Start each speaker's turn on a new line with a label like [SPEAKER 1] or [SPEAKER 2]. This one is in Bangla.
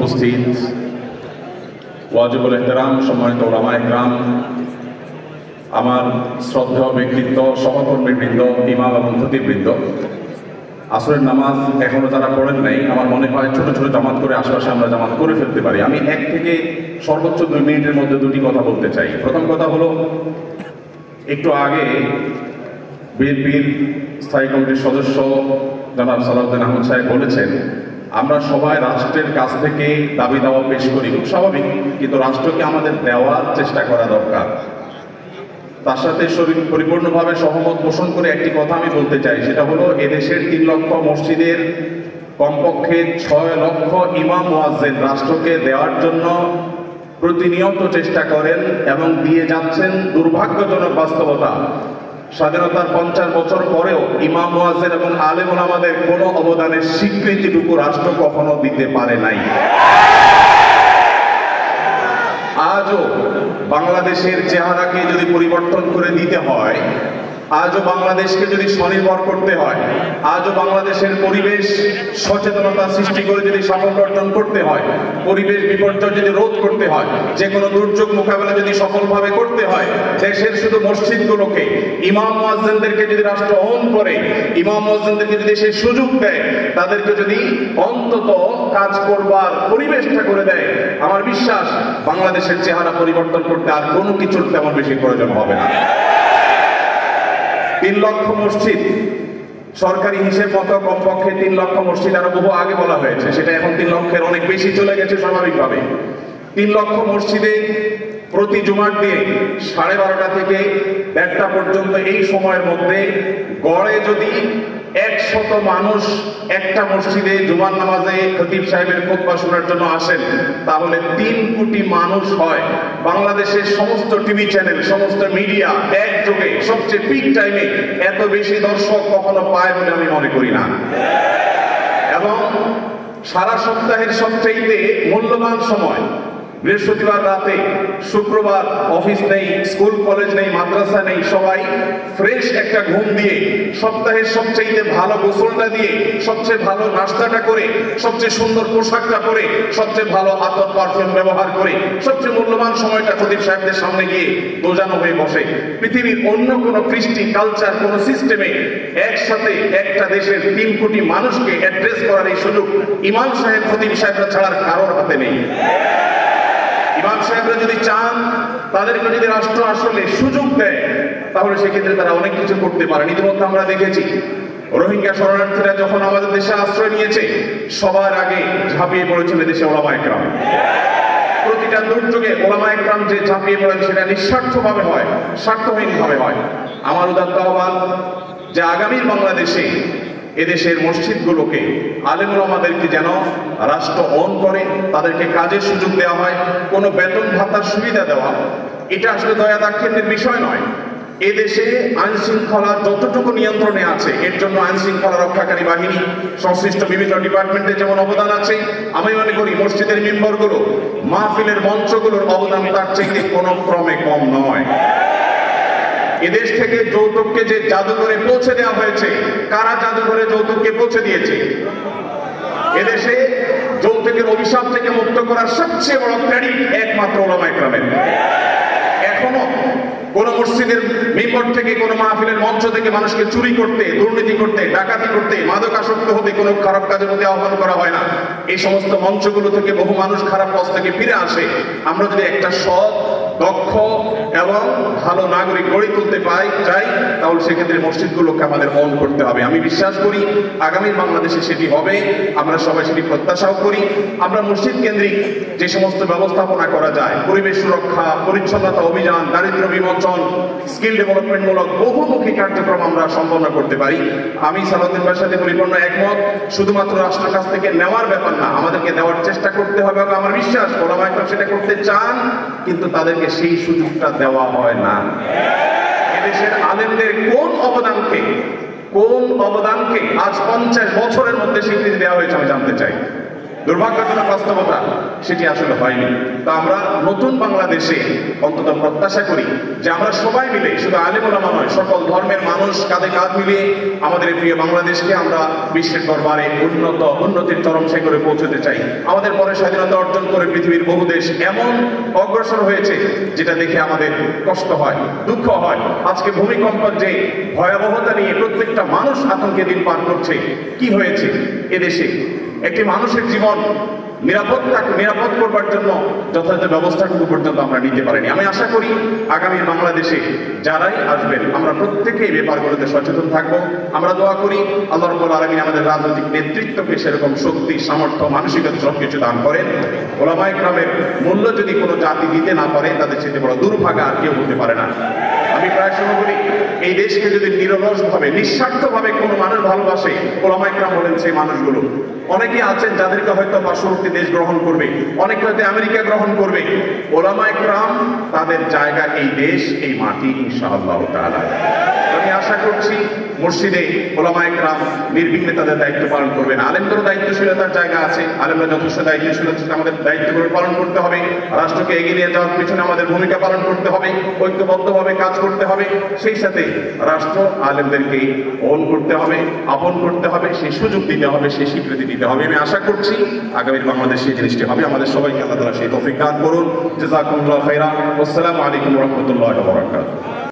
[SPEAKER 1] উপস্থিত ওয়াজিবুল এহতেরাম সম্মানিত ওলামা ইকরাম, আমার শ্রদ্ধেয় ব্যক্তিত্ব, সহকর্মীবৃন্দ, ইমাম এবং খতিববৃন্দ, আসরের নামাজ এখনো যারা পড়েন নাই, আমার মনে হয় ছোট ছোট জামাত করে আশেপাশে আমরা জামাত করে ফেলতে পারি। আমি 1 থেকে সর্বোচ্চ 2 মিনিটের মধ্যে 2টি কথা বলতে চাই। প্রথম কথা হলো, একটু আগে বিএনপির স্থায়ী কমিটির সদস্য জনাব সালাউদ্দিন আহমদ সাহেব বলেছেন, আমরা সবাই রাষ্ট্রের কাছ থেকে দাবি দাওয়া পেশ করি, খুব স্বাভাবিক, কিন্তু রাষ্ট্রকে আমাদের দেওয়ার চেষ্টা করা দরকার। তার সাথে পরিপূর্ণভাবে সহমত পোষণ করে একটি কথা আমি বলতে চাই, সেটা হলো এদেশের 3 লক্ষ মসজিদের কমপক্ষে 6 লক্ষ ইমাম মুয়াজ্জিন রাষ্ট্রকে দেওয়ার জন্য প্রতিনিয়ত চেষ্টা করেন এবং দিয়ে যাচ্ছেন। দুর্ভাগ্যজনক বাস্তবতা, স্বাধীনতার 50 বছর পরেও ইমাম মুয়াজ্জিন এবং আলেম ওলামাদের কোনো অবদানের স্বীকৃতিটুকু রাষ্ট্র কখনো দিতে পারে নাই। আজও বাংলাদেশের চেহারাকে যদি পরিবর্তন করে দিতে হয়, আজও বাংলাদেশকে যদি স্বনির্ভর করতে হয়, আজও বাংলাদেশের পরিবেশ সচেতনতা সৃষ্টি করে যদি সাফল্য অর্জন করতে হয়, পরিবেশ বিপর্যয় যদি রোধ করতে হয়, যে কোনো দুর্যোগ মোকাবেলা যদি সফলভাবে করতে হয়, দেশের শুধু মসজিদগুলোকে, ইমাম মুয়াজ্জিনদেরকে যদি রাষ্ট্র অন করে, ইমাম মুয়াজ্জিনদেরকে যদি সেই সুযোগ দেয়, তাদেরকে যদি অন্তত কাজ করবার পরিবেশটা করে দেয়, আমার বিশ্বাস বাংলাদেশের চেহারা পরিবর্তন করতে আর কোনো কিছুর তেমন বেশি প্রয়োজন হবে না। 3 লক্ষ মসজিদ, সরকারি হিসেব মতো কমপক্ষে 3 লক্ষ মসজিদ, আরো বহু আগে বলা হয়েছে, সেটা এখন 3 লক্ষের অনেক বেশি চলে গেছে স্বাভাবিকভাবে। 3 লক্ষ মসজিদে প্রতি জুমার দিয়ে 12:30 থেকে 1টা পর্যন্ত এই সময়ের মধ্যে গড়ে যদি 100 মানুষ একটা মসজিদে জুমার নামাজে খতিব সাহেবের খুতবা শোনার জন্য আসেন, তাহলে 3 কোটি মানুষ হয়। বাংলাদেশের সমস্ত টিভি চ্যানেল, সমস্ত মিডিয়া একযোগে সবচেয়ে পিক টাইমে এত বেশি দর্শক কখনো পায় বলে আমি মনে করি না। এবং সারা সপ্তাহের সবচেয়ে মূল্যবান সময় বৃহস্পতিবার রাতে, শুক্রবার অফিস নেই, স্কুল কলেজ নেই, মাদ্রাসা নেই, সবাই ফ্রেশ একটা ঘুম দিয়ে, সপ্তাহের সবচেয়ে ভালো গোসলটা দিয়ে, সবচেয়ে ভালো নাস্তাটা করে, সবচেয়ে সুন্দর পোশাকটা পরে, সবচেয়ে ভালো আতর পারফিউম ব্যবহার করে, সবচেয়ে মূল্যবান সময়টা খতিব সাহেবদের সামনে গিয়ে দোজানো হয়ে বসে। পৃথিবীর অন্য কোনো কৃষ্টি, কালচার, কোনো সিস্টেমে একসাথে একটা দেশের 3 কোটি মানুষকে অ্যাড্রেস করার এই সুযোগ ইমাম সাহেব, খতিব সাহেবরা ছাড়ার কারোর হাতে নেই। ইমাম সাহেবরা যদি চান, তাদেরকে যদি রাষ্ট্র আসলে সুযোগ দেয়, তাহলে সেক্ষেত্রে তারা অনেক কিছু করতে পারেন। ইতিমধ্যে আমরা দেখেছি, রোহিঙ্গা শরণার্থীরা যখন আমাদের দেশে আশ্রয় নিয়েছে, সবার আগে ঝাঁপিয়ে পড়েছিল দেশে ওলামা ইকরাম। প্রতিটা দুর্যোগে ওলামা ইকরাম যে ঝাঁপিয়ে পড়েন, সেটা নিঃস্বার্থভাবে হয়, স্বার্থহীনভাবে হয়। আমার উদাত্ত আহ্বান যে আগামীর বাংলাদেশে এদেশের মসজিদগুলোকে, আলেম ওলামাদেরকে যেন রাষ্ট্র অন করে, তাদেরকে কাজের সুযোগ দেওয়া হয়, কোনো বেতন ভাতার সুবিধা দেওয়া, এটা আসলে দয়া দাক্ষিণ্যের বিষয় নয়। এদেশে আইন শৃঙ্খলা যতটুকু নিয়ন্ত্রণে আছে, এর জন্য আইন শৃঙ্খলা রক্ষাকারী বাহিনী, সংশ্লিষ্ট বিভিন্ন ডিপার্টমেন্টের যেমন অবদান আছে, আমি মনে করি মসজিদের মিম্বরগুলো, মাহফিলের মঞ্চগুলোর অবদান তার চাইতে কোনো ক্রমে কম নয়। এদেশ থেকে যৌতুককে যে জাদুঘরে পৌঁছে দেওয়া হয়েছে, কারা জাদুঘরে যৌতুককে পৌঁছে দিয়েছে? এদেশে যৌতুকের অভিশাপ থেকে মুক্ত করার সবচেয়ে বড় ক্রেডিট একমাত্র ওলামা ইকরামের। এখনো কোন মসজিদের মিম্বর থেকে, কোন মাহফিলের মঞ্চ থেকে মানুষকে চুরি করতে, দুর্নীতি করতে, ডাকাতি করতে, মাদকাসক্ত হতে, কোনো খারাপ কাজের প্রতি আহ্বান করা হয় না। এই সমস্ত মঞ্চগুলো থেকে বহু মানুষ খারাপ পথ থেকে ফিরে আসে। আমরা যদি একটা সৎ, দক্ষ এবং ভালো নাগরিক গড়ে তুলতে চাই, তাহলে সেক্ষেত্রে মসজিদগুলোকে আমাদের অন করতে হবে। আমি বিশ্বাস করি আগামী বাংলাদেশে সেটি হবে, আমরা সবাই সেটি প্রত্যাশাও করি। আমরা মসজিদ কেন্দ্রিক যে সমস্ত ব্যবস্থাপনা করা যায়, পরিবেশ সুরক্ষা, পরিচ্ছন্নতা অভিযান, দারিদ্র্য বিমোচন, স্কিল ডেভেলপমেন্ট মূলক বহুমুখী কার্যক্রম আমরা সম্পন্ন করতে পারি। আমি সালাউদ্দিন ভাইয়ের সাথে পরিপূর্ণ একমত। শুধুমাত্র রাষ্ট্রের কাছ থেকে নেওয়ার ব্যাপার না, আমাদেরকে দেওয়ার চেষ্টা করতে হবে এবং আমার বিশ্বাস ওলামা ইকরাম সেটা করতে চান, কিন্তু তাদেরকে সেই সুযোগটা দেওয়া হয় না। এদেশের আলেমদের কোন অবদানকে আজ 50 বছরের মধ্যে স্বীকৃতি দেওয়া হয়েছে আমি জানতে চাই। দুর্ভাগ্যজনক বাস্তবতা সেটি আসলে হয়নি। তা আমরা নতুন বাংলাদেশে অন্তত প্রত্যাশা করি যে আমরা সবাই মিলে, শুধু আলেম ওলামা নয়, সকল ধর্মের মানুষ কাঁধে কাঁধ মিলিয়ে আমাদের এই প্রিয় বাংলাদেশকে আমরা বিশ্বের দরবারে উন্নতির চরম শিখরে পৌঁছতে চাই। আমাদের পরে স্বাধীনতা অর্জন করে পৃথিবীর বহু দেশ এমন অগ্রসর হয়েছে যেটা দেখে আমাদের কষ্ট হয়, দুঃখ হয়। আজকে ভূমিকম্পের যে ভয়াবহতা নিয়ে প্রত্যেকটা মানুষ আতঙ্কে দিন পার করছে, কি হয়েছে এদেশে? একটি মানুষের জীবন নিরাপদ করবার জন্য যথাযথ ব্যবস্থাটুকু পর্যন্ত আমরা নিতে পারিনি। আমি আশা করি আগামী বাংলাদেশে যারাই আসবেন আমরা প্রত্যেকেই ব্যাপারগুলোতে সচেতন থাকবো। আমরা দোয়া করি আল্লাহ রাব্বুল আলামিন আমাদের রাজনৈতিক নেতৃত্বকে সেরকম শক্তি, সামর্থ্য, মানসিকতা সবকিছু দান করেন। ওলামায়ে কেরামের মূল্য যদি কোনো জাতি দিতে না পারে, তাদের চেয়ে বড় দুর্ভাগা আর কেউ হতে পারে না। আমি প্রায় সময় বলি, এই দেশকে যদি নিরলসভাবে, নিঃস্বার্থভাবে কোনো মানুষ ভালোবাসে, ওলামায়ে কেরাম হলেন সেই মানুষগুলো। অনেকে আছেন যাদেরকে হয়তো পার্শ্ববর্তী দেশ গ্রহণ করবে, অনেকে হয়তো আমেরিকা গ্রহণ করবে। ওলামায়ে কেরাম তাদের জায়গা এই দেশ, এই মাটি, ইনশাআল্লাহ তাআলা। আমি আশা করছি মসজিদে ওলামায়ে কেরাম নির্বিঘ্নে তাদের দায়িত্ব পালন করবেন। আলেমদেরও দায়িত্বশীলতার জায়গা আছে, আলেমরা যথেষ্ট দায়িত্বশীল আমাদের দায়িত্বগুলো পালন করতে হবে। রাষ্ট্রকে এগিয়ে নিয়ে যাওয়ার পিছনে আমাদের ভূমিকা পালন করতে হবে, ঐক্যবদ্ধভাবে কাজ করতে হবে। সেই সাথে রাষ্ট্র আলেমদেরকে ওন করতে হবে, আপন করতে হবে, সেই সুযোগ দিতে হবে, সেই স্বীকৃতি দিতে হবে। আমি আশা করছি আগামীর বাংলাদেশে এই জিনিসটি হবে। আমাদের সবাইকে আল্লাহ তাআলা সেই তৌফিক দান করুন। জাযাকুমুল্লাহু খাইরান। আসসালামু আলাইকুম ওয়া রাহমাতুল্লাহি ওয়া বারাকাতুহু।